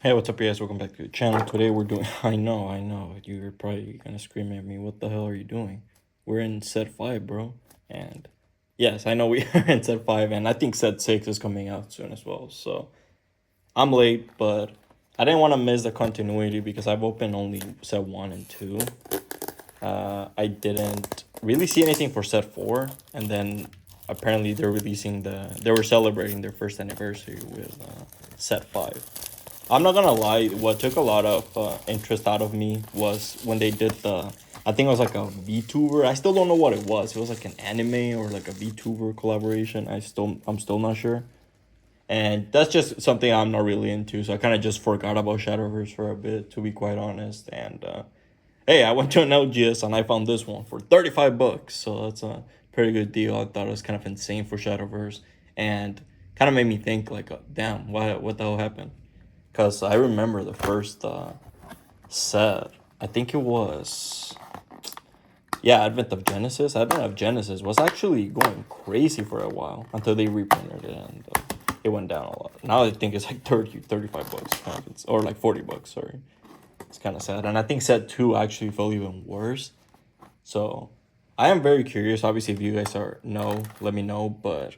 Hey, what's up, guys? Welcome back to the channel. Today we're doing. I know. You're probably gonna scream at me. What the hell are you doing? We're in set 5, bro. And yes, I know we are in set 5, and I think set 6 is coming out soon as well. So I'm late, but I didn't want to miss the continuity because I've opened only set 1 and 2. I didn't really see anything for set 4, and then apparently they were celebrating their first anniversary with set 5. I'm not gonna lie, what took a lot of interest out of me was when they did I think it was like a VTuber. I still don't know what it was. It was like an anime or like a VTuber collaboration. I'm still not sure. And that's just something I'm not really into. So I kind of just forgot about Shadowverse for a bit, to be quite honest. And hey, I went to an LGS and I found this one for 35 bucks. So that's a pretty good deal. I thought it was kind of insane for Shadowverse. And kind of made me think like, damn, what the hell happened? Because I remember the first set, I think it was, yeah, Advent of Genesis was actually going crazy for a while until they reprinted it and it went down a lot. Now I think it's like 35 bucks, kind of, or like 40 bucks, sorry. It's kind of sad. And I think set 2 actually felt even worse. So I am very curious. Obviously, if you guys let me know. But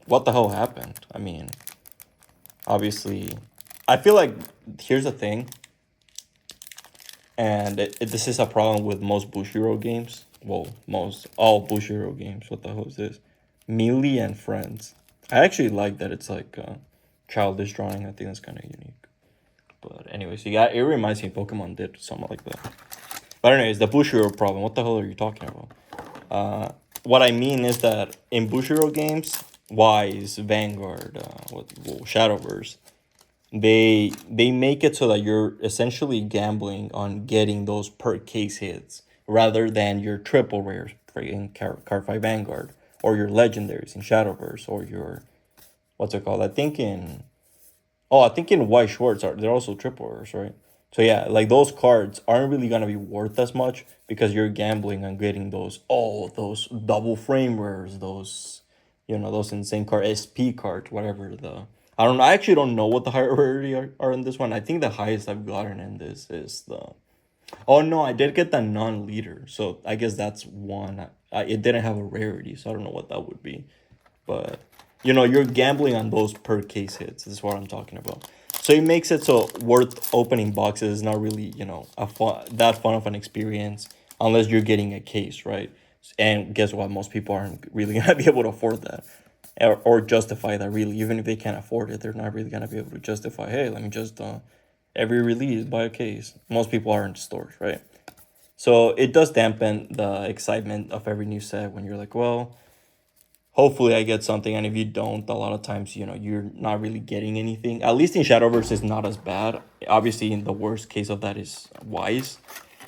what the hell happened? I mean, obviously, I feel like here's the thing, and this is a problem with most Bushiro games. Well, most all Bushiro games. What the hell is this? Melee and Friends. I actually like that it's like childish drawing. I think that's kind of unique. But anyways, it reminds me Pokemon did something like that. But anyways, the Bushiro problem. What the hell are you talking about? What I mean is that in Bushiro games, Wise, Vanguard, Shadowverse, they make it so that you're essentially gambling on getting those per case hits rather than your triple rares in Car 5 Vanguard or your legendaries in Shadowverse or your what's it called? I think in White Shorts they're also triple rares, right? So yeah, like those cards aren't really gonna be worth as much because you're gambling on getting those double frame rares, those insane SP cards, whatever I don't know. I actually don't know what the higher rarity are in this one. I think the highest I've gotten in this is the. Oh no, I did get the non-leader, so I guess that's one. It didn't have a rarity, so I don't know what that would be. But you're gambling on those per case hits. This is what I'm talking about. So it makes it so worth opening boxes is not really that fun of an experience unless you're getting a case, right? And guess what? Most people aren't really gonna be able to afford that or justify that, really. Even if they can't afford it, they're not really gonna be able to justify, hey, let me just every release buy a case. Most people aren't stores, right? So it does dampen the excitement of every new set when you're like, well, hopefully I get something. And if you don't, a lot of times, you're not really getting anything. At least in Shadowverse is not as bad. Obviously, in the worst case of that is Wise,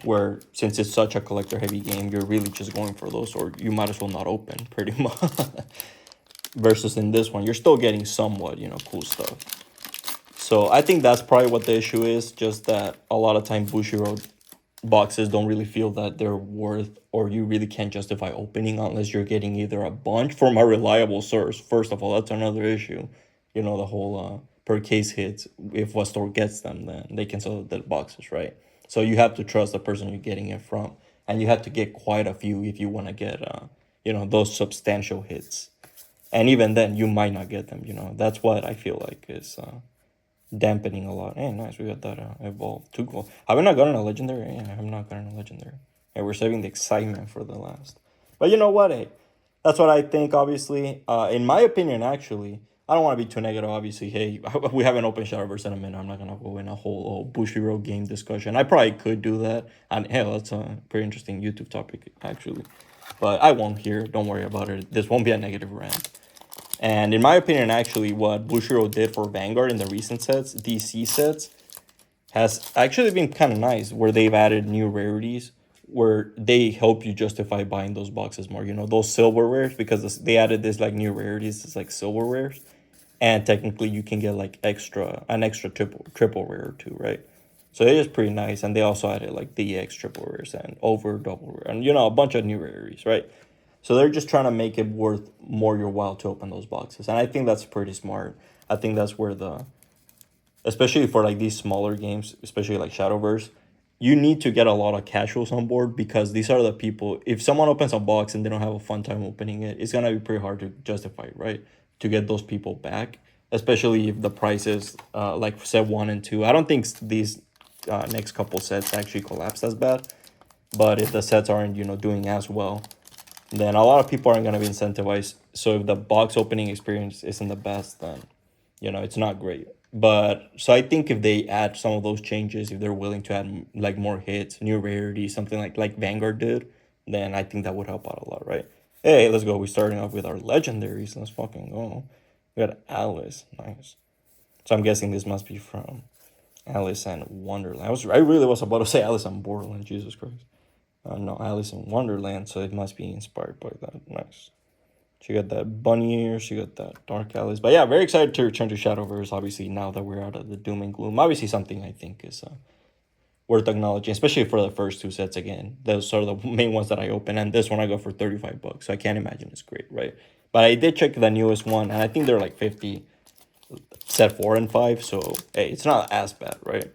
where since it's such a collector heavy game, you're really just going for those, or you might as well not open, pretty much. Versus in this one, you're still getting somewhat, cool stuff. So I think that's probably what the issue is. Just that a lot of time Bushiro boxes don't really feel that they're worth, or you really can't justify opening unless you're getting either a bunch from a reliable source. First of all, that's another issue. The whole per case hits. If a store gets them, then they can sell the boxes, right? So you have to trust the person you're getting it from, and you have to get quite a few if you want to get those substantial hits. And even then, you might not get them. That's what I feel like is dampening a lot. Hey, nice, we got that evolve. Too cool. Have we not gotten a legendary? Yeah, I have not gotten a legendary. Hey, we're saving the excitement for the last. But you know what? Hey, that's what I think. Obviously, in my opinion, actually, I don't want to be too negative. Obviously, hey, we haven't opened Shadowverse in a minute. I'm not gonna go in a whole Bushiroad game discussion. I probably could do that, and hell, that's a pretty interesting YouTube topic actually. But I won't here. Don't worry about it. This won't be a negative rant. And in my opinion, actually, what Bushiro did for Vanguard in the recent sets, DC sets, has actually been kind of nice, where they've added new rarities, where they help you justify buying those boxes more. Those silver rares, because they added this like new rarities, it's like silver rares, and technically you can get like an extra triple rare or two, right? So it is pretty nice, and they also added like the EX triple rares and over double rare, and a bunch of new rarities, right? So they're just trying to make it worth more your while to open those boxes. And I think that's pretty smart. I think that's where especially for like these smaller games, especially like Shadowverse, you need to get a lot of casuals on board because these are the people. If someone opens a box and they don't have a fun time opening it, it's gonna be pretty hard to justify, right? To get those people back, especially if the prices, like set 1 and 2. I don't think these next couple sets actually collapsed as bad, but if the sets aren't doing as well, then a lot of people aren't gonna be incentivized. So if the box opening experience isn't the best, then it's not great. But so I think if they add some of those changes, if they're willing to add like more hits, new rarities, something like Vanguard did, then I think that would help out a lot, right? Hey, let's go. We're starting off with our legendaries. Let's fucking go. We got Alice, nice. So I'm guessing this must be from Alice and Wonderland. I really was about to say Alice and Borderland. Jesus Christ. No, Alice in Wonderland. So it must be inspired by that. Nice. She got that bunny ear. She got that dark alleys. But yeah, very excited to return to Shadowverse. Obviously, now that we're out of the doom and gloom, obviously something I think is worth acknowledging, especially for the first two sets. Again, those are the main ones that I open, and this one I got for $35. So I can't imagine it's great, right? But I did check the newest one, and I think they're like 50, set 4 and 5. So hey, it's not as bad, right?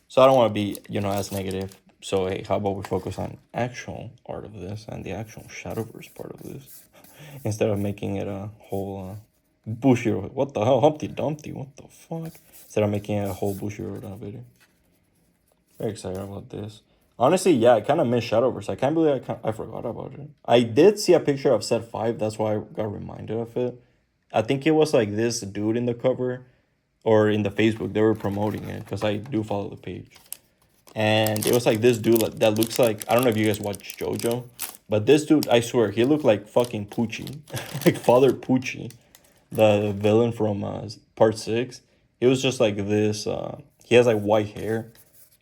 So I don't want to be as negative. So hey, how about we focus on actual art of this and the actual Shadowverse part of this, instead of making it a whole Bushiroad. What the hell? Humpty Dumpty? What the fuck? Instead of making it a whole Bushiroad video. Very excited about this. Honestly, yeah, I kind of miss Shadowverse. I can't believe I forgot about it. I did see a picture of set 5. That's why I got reminded of it. I think it was like this dude in the cover or in the Facebook. They were promoting it because I do follow the page. And it was like this dude that looks like, I don't know if you guys watch JoJo, but this dude, I swear, he looked like fucking Poochie. Like Father Poochie, the villain from part 6. He was just like this. He has like white hair.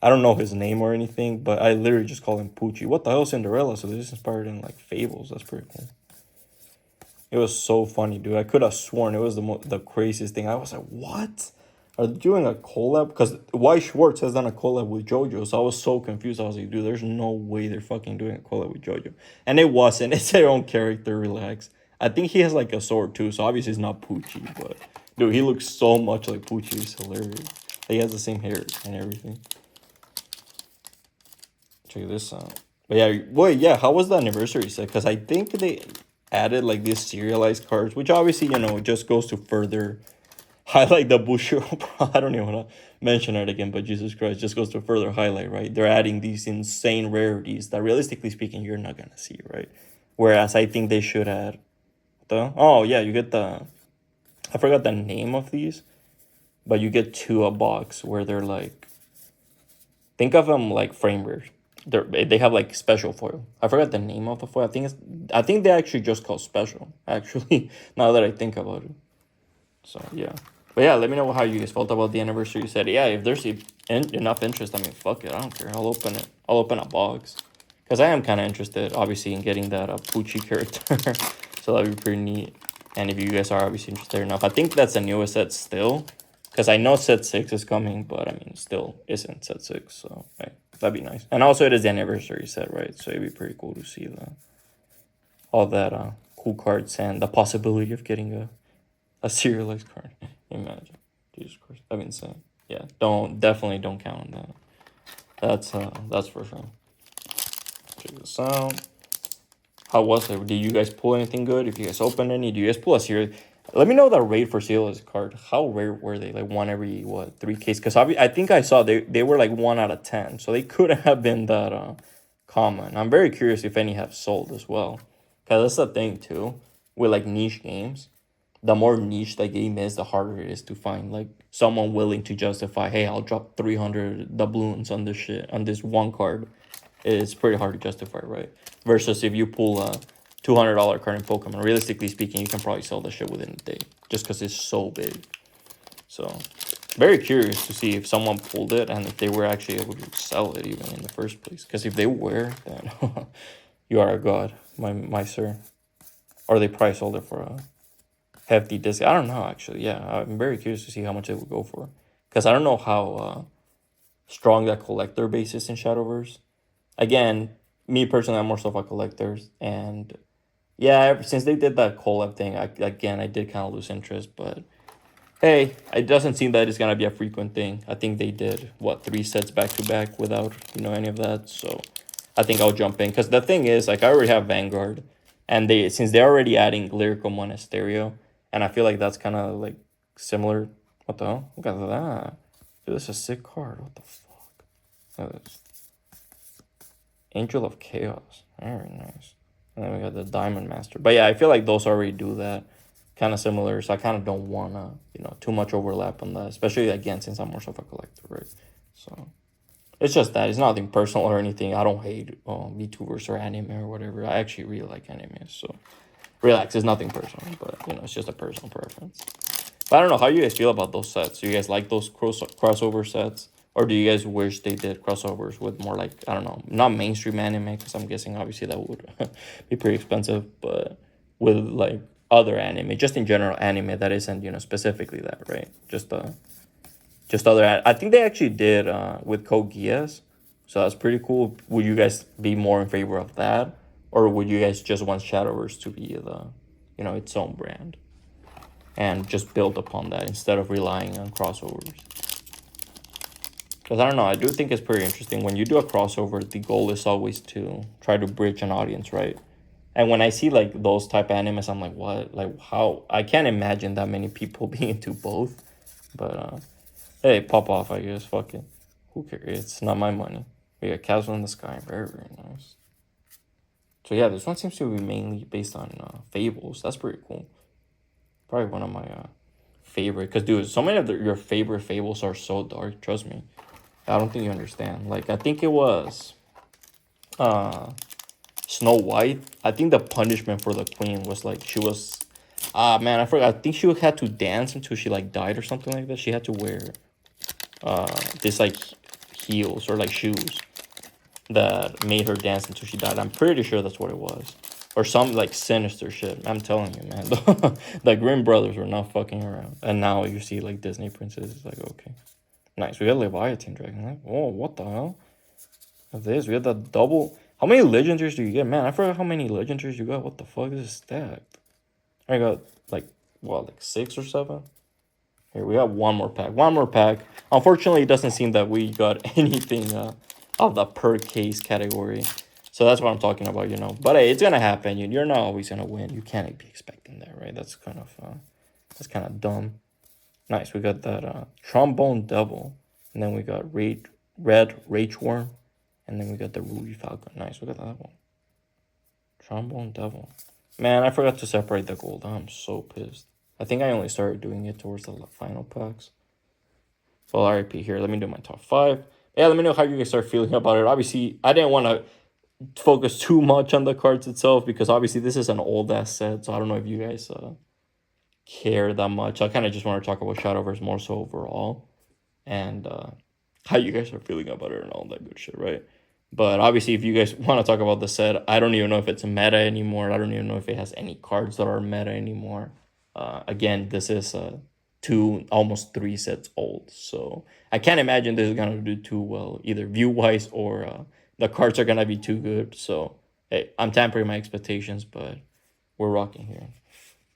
I don't know his name or anything, but I literally just call him Poochie. What the hell, Cinderella? So this is inspired in like fables. That's pretty cool. It was so funny, dude. I could have sworn it was the craziest thing. I was like, what? Are they doing a collab? Because White Schwartz has done a collab with JoJo, so I was so confused. I was like, dude, there's no way they're fucking doing a collab with JoJo. And it wasn't. It's their own character, relax. I think he has like a sword too, so obviously it's not Poochie, but dude, he looks so much like Poochie. It's hilarious. He has the same hair and everything. Check this out. But yeah, wait, yeah, how was the anniversary set? Because I think they added like these serialized cards, which obviously, just goes to further highlight the Bushiro. I don't even want to mention it again, but Jesus Christ, just goes to further highlight, right? They're adding these insane rarities that realistically speaking, you're not going to see, right? Whereas I think they should add oh yeah, you get I forgot the name of these, but you get two a box where they're like, think of them like frame rares. They have like special foil. I forgot the name of the foil. I think they actually just call special. Actually, now that I think about it. So yeah, but yeah, let me know how you guys felt about the anniversary. You said yeah, if there's enough interest, I mean fuck it, I don't care. I'll open it. I'll open a box, because I am kind of interested, obviously, in getting that Poochie character. So that'd be pretty neat. And if you guys are obviously interested enough, I think that's the newest set still. Because I know set 6 is coming, but I mean, still isn't set 6. So, right, that'd be nice. And also, it is the anniversary set, right? So, it'd be pretty cool to see all that cool cards and the possibility of getting a serialized card. Imagine. Jesus Christ. That'd be insane. Yeah, definitely don't count on that. That's for sure. Check this out. How was it? Did you guys pull anything good? If you guys opened any, do you guys pull a serious? Let me know the rate for serialized card. How rare were they? Like one every 3 cases? Because I think I saw they were like 1 out of 10, so they couldn't have been that common. I'm very curious if any have sold as well, because that's the thing too with like niche games. The more niche the game is, the harder it is to find like someone willing to justify, hey, I'll drop 300 doubloons on this shit on this one card. It's pretty hard to justify, right? Versus if you pull a $200 card in Pokemon, realistically speaking, you can probably sell the shit within a day, just because it's so big. So, very curious to see if someone pulled it and if they were actually able to sell it even in the first place. Because if they were, then you are a god, my sir. Or they probably sold it for a hefty discount. I don't know, actually. Yeah, I'm very curious to see how much it would go for. Because I don't know how strong that collector base is in Shadowverse. Again, me personally, I'm more so a collector, and yeah, since they did that collab thing, I did kind of lose interest. But Hey, it doesn't seem that it's gonna be a frequent thing. I think they did what 3 sets back to back without any of that. So I think I'll jump in because the thing is, like, I already have Vanguard, and since they're already adding Lyrical Monasterio, and I feel like that's kind of like similar. What the hell? Look at that. Dude, this is a sick card. What the fuck? Look at this. Angel of Chaos. Very nice. And then we got the Diamond Master. But yeah, I feel like those already do that. Kind of similar. So I kind of don't want to, too much overlap on that. Especially, again, since I'm more so of a collector, right? So it's just that. It's nothing personal or anything. I don't hate VTubers or anime or whatever. I actually really like anime. So relax. It's nothing personal. But, it's just a personal preference. But I don't know. How you guys feel about those sets? Do you guys like those crossover sets? Or do you guys wish they did crossovers with more like, I don't know, not mainstream anime, because I'm guessing obviously that would be pretty expensive, but with like other anime, just in general anime that isn't, specifically that, right? Just other, I think they actually did with Code Geass, so that's pretty cool. Would you guys be more in favor of that? Or would you guys just want Shadowverse to be its own brand and just build upon that instead of relying on crossovers? Because I don't know, I do think it's pretty interesting. When you do a crossover, the goal is always to try to bridge an audience, right? And when I see like those type of animes, I'm like, what? Like, how? I can't imagine that many people being into both. But hey, pop off, I guess. Fuck it. Who cares? It's not my money. We got Castle in the Sky. Very, very nice. So yeah, this one seems to be mainly based on fables. That's pretty cool. Probably one of my favorite. Because, dude, so many of your favorite fables are so dark. Trust me. I don't think you understand. Like, I think it was Snow White. I think the punishment for the queen was like she was man, I forgot. I think she had to dance until she like died or something like that. She had to wear this like heels or like shoes that made her dance until she died. I'm pretty sure that's what it was. Or some like sinister shit. I'm telling you, man. The Grimm brothers were not fucking around. And now you see like Disney princesses, like, okay. Nice. We got Laevateinn dragon. Like, oh, what the hell? Of this, we got the double. How many legendaries do you get? Man, I forgot how many legendaries you got. What the fuck is stacked? I got like, what, like 6 or 7? Here, we got one more pack. One more pack. Unfortunately, it doesn't seem that we got anything of the per case category. So that's what I'm talking about, But hey, it's gonna happen. You're not always gonna win. You can't be expecting that, right? That's kind of dumb. Nice. We got that trombone devil, and then we got red rage worm, and then we got the ruby falcon. Nice. We got that one. Trombone devil. Man, I forgot to separate the gold. I'm so pissed. I think I only started doing it towards the final packs. Well, RIP here. Let me do my top 5. Yeah, let me know how you guys start feeling about it. Obviously, I didn't want to focus too much on the cards itself because obviously this is an old ass set, so I don't know if you guys care that much. I kind of just want to talk about Shadowverse more so overall and how you guys are feeling about it and all that good shit, right? But obviously, if you guys want to talk about the set, I don't even know if it's meta anymore. I don't even know if it has any cards that are meta anymore. Again, this is 2, almost 3 sets old. So I can't imagine this is going to do too well, either view-wise or the cards are going to be too good. So, hey, I'm tempering my expectations, but we're rocking here.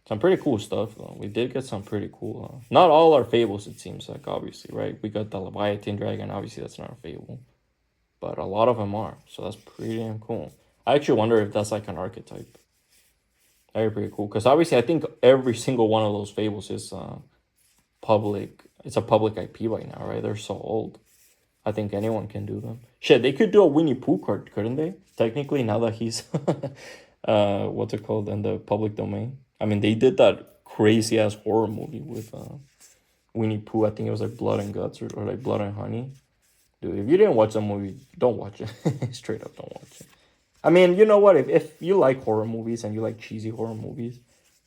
Some pretty cool stuff, though. We did get some pretty cool... not all our fables, it seems like, obviously, right? We got the Laevateinn dragon. Obviously, that's not a fable. But a lot of them are. So that's pretty damn cool. I actually wonder if that's like an archetype. That'd be pretty cool. Because obviously, I think every single one of those fables is public. It's a public IP right now, right? They're so old. I think anyone can do them. Shit, they could do a Winnie Pooh card, couldn't they? Technically, now that he's... what's it called? In the public domain. I mean, they did that crazy ass horror movie with Winnie Pooh. I think it was like Blood and Guts or like Blood and Honey. Dude, if you didn't watch the movie, don't watch it. Straight up, don't watch it. I mean, you know what? If you like horror movies and you like cheesy horror movies,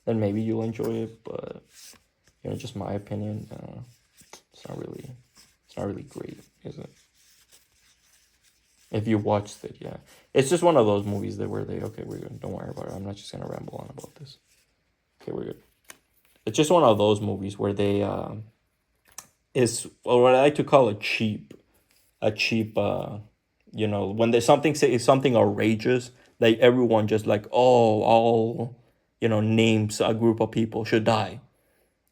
then maybe you'll enjoy it. But just my opinion, it's not really great, is it? If you watched it, yeah, it's just one of those movies that where okay, we're good. Don't worry about it. I'm not just gonna ramble on about this. Okay, we're good. It's just one of those movies where they is what I like to call a cheap when there's something outrageous, like everyone just like, oh, all names a group of people should die,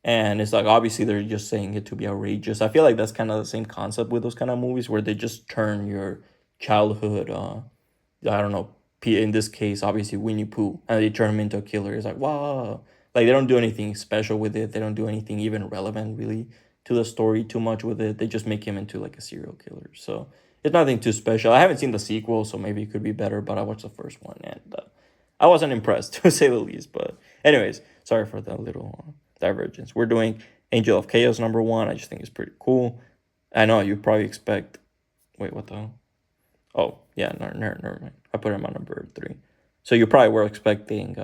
And it's like obviously they're just saying it to be outrageous. I feel like that's kind of the same concept with those kind of movies where they just turn your childhood I don't know, in this case, obviously Winnie Pooh, and they turn him into a killer. It's like, wow. Like, they don't do anything special with it. They don't do anything even relevant, really, to the story too much with it. They just make him into, like, a serial killer. So, it's nothing too special. I haven't seen the sequel, so maybe it could be better, but I watched the first one, and I wasn't impressed, to say the least. But, anyways, sorry for the little divergence. We're doing Angel of Chaos #1. I just think it's pretty cool. I know you probably expect. Wait, what the hell? Oh, yeah, never mind. I put him on #3. So you probably were expecting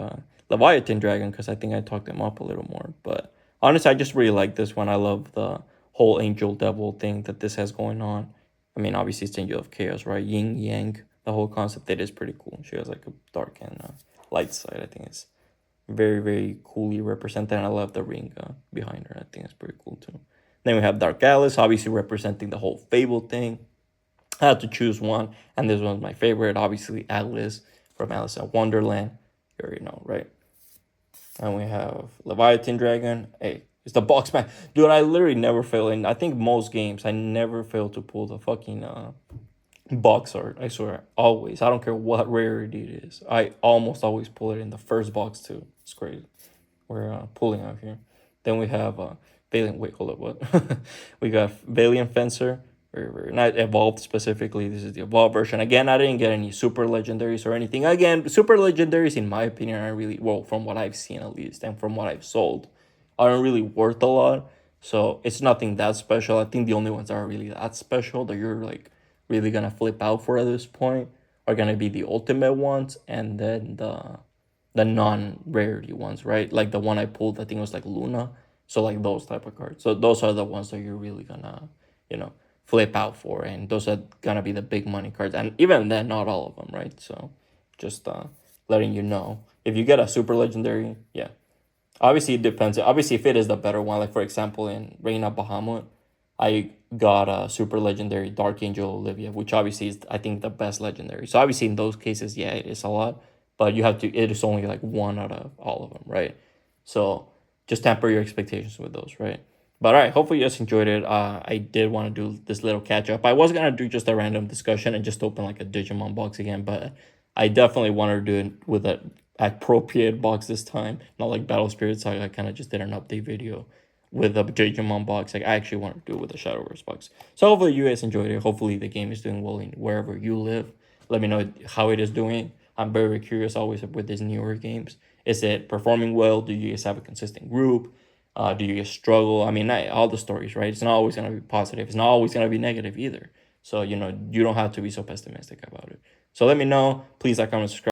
Leviathan Dragon because I think I talked him up a little more. But honestly, I just really like this one. I love the whole angel devil thing that this has going on. I mean, obviously, it's Angel of Chaos, right? Yin Yang, the whole concept. It is pretty cool. She has like a dark and light side. I think it's very, very coolly represented. And I love the ring behind her. I think it's pretty cool too. Then we have Dark Alice, obviously representing the whole Fable thing. I had to choose one, and this one's my favorite. Obviously, Alice from Alice in Wonderland. You already know, right? And we have Leviathan Dragon. Hey, it's the box man. Dude, I literally never fail in, I think most games, I never fail to pull the fucking box art. I swear, always. I don't care what rarity it is. I almost always pull it in the first box, too. It's crazy. We're pulling out here. Then we have Valiant. Wait, hold up. What? We got Valiant Fencer. Not evolved specifically. This is the evolved version. Again, I didn't get any super legendaries or anything. Again, super legendaries, in my opinion, are really, well, from what I've seen at least, and from what I've sold, aren't really worth a lot. So it's nothing that special. I think the only ones that are really that special that you're like really gonna flip out for at this point are gonna be the ultimate ones, and then the non-rarity ones, right? Like the one I pulled, I think it was like Luna. So like those type of cards. So those are the ones that you're really gonna, you know, flip out for, and those are gonna be the big money cards. And even then, not all of them, right? So just letting you know. If you get a super legendary, yeah. Obviously, it depends. Obviously, if it is the better one, like for example, in Reign of Bahamut, I got a super legendary Dark Angel Olivia, which obviously is, I think, the best legendary. So obviously, in those cases, yeah, it is a lot, but you have to. It is only like one out of all of them, right? So just temper your expectations with those, right? But all right, hopefully you guys enjoyed it. I did want to do this little catch up. I was gonna do just a random discussion and just open like a Digimon box again, but I definitely wanted to do it with a appropriate box this time, not like Battle Spirit Saga. I kind of just did an update video with a Digimon box. Like I actually want to do it with a Shadowverse box. So hopefully you guys enjoyed it. Hopefully the game is doing well in wherever you live. Let me know how it is doing. I'm very curious always with these newer games. Is it performing well? Do you guys have a consistent group? Do you guys struggle? I mean, all the stories, right? It's not always gonna be positive. It's not always gonna be negative either. So you know you don't have to be so pessimistic about it. So let me know. Please like, comment, subscribe.